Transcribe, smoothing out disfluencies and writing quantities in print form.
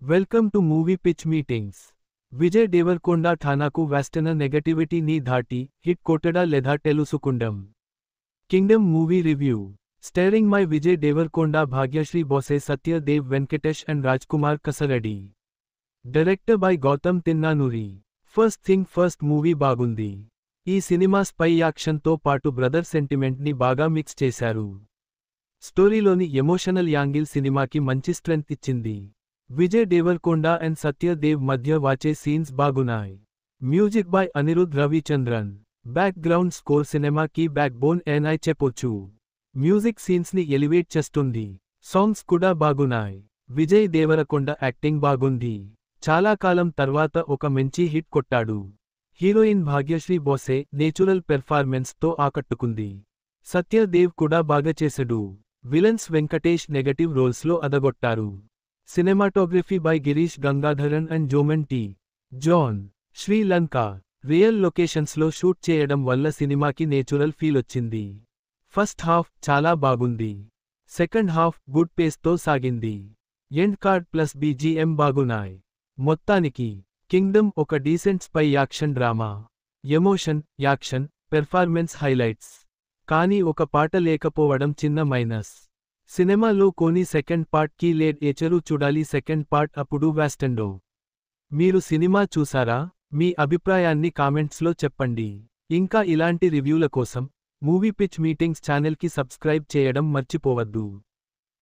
Welcome to Movie Pitch Meetings. Vijay Devarakonda ఠానాకు వేస్తున్న నెగటివిటీని దాటి hit కొట్టడా లేదా తెలుసుకుందాం. Kingdom movie review. Starring my Vijay Deverakonda, Bhagyashri Borse, Satya Dev, Venkatesh and Rajkumar Kasireddy. Director by Gowtam Tinnanuri. First thing first, movie బాగుంది. ఈ సినిమా స్పై యాక్షన్తో పాటు బ్రదర్ సెంటిమెంట్ని బాగా మిక్స్ చేశారు. స్టోరీలోని ఎమోషనల్ యాంగిల్ సినిమాకి మంచి స్ట్రెంగ్త్ ఇచ్చింది. విజయ్ దేవరకొండ అండ్ సత్య దేవ్ మధ్య వాచే సీన్స్ బాగున్నాయి. Music by Anirudh Ravichandran. Back ground score సినిమాకి బ్యాక్ బోన్ అని చెప్పొచ్చు. మ్యూజిక్ సీన్స్ని ఎలివేట్ చేస్తుంది. సాంగ్స్ కూడా బాగున్నాయి. విజయ్ దేవరకొండ యాక్టింగ్ బాగుంది. చాలా కాలం తర్వాత ఒక మంచి హిట్ కొట్టాడు. హీరోయిన్ భాగ్యశ్రీ బోసే నేచురల్ పెర్ఫార్మెన్స్తో ఆకట్టుకుంది. సత్య దేవ్ కూడా బాగా చేశాడు. విలన్స్ వెంకటేష్ నెగటివ్ రోల్స్లో అదగొట్టారు. Cinematography by Girish Gangadharan and Jomon T. John. Sri Lanka. Real లొకేషన్స్లో షూట్ చేయడం వల్ల సినిమాకి నేచురల్ ఫీల్ వచ్చింది. ఫస్ట్ హాఫ్ చాలా బాగుంది. సెకండ్ హాఫ్ గుడ్ పేస్తో సాగింది. ఎండ్ కార్డ్ ప్లస్ బీజీఎం బాగున్నాయి. మొత్తానికి కింగ్డమ్ ఒక decent spy action drama. Emotion, action, performance highlights. కానీ ఒక పాట లేకపోవడం చిన్న మైనస్. సినిమాలో కొన్ని సెకండ్ పార్ట్ కి లేట్ ఏచరు చూడాలి. సెకండ్ పార్ట్ అప్పుడు వేస్టెండో. మీరు సినిమా చూసారా? మీ అభిప్రాయాన్ని కామెంట్స్లో చెప్పండి. ఇంకా ఇలాంటి రివ్యూల కోసం మూవీ పిచ్ మీటింగ్స్ ఛానల్కి సబ్స్క్రైబ్ చేయడం మర్చిపోవద్దు.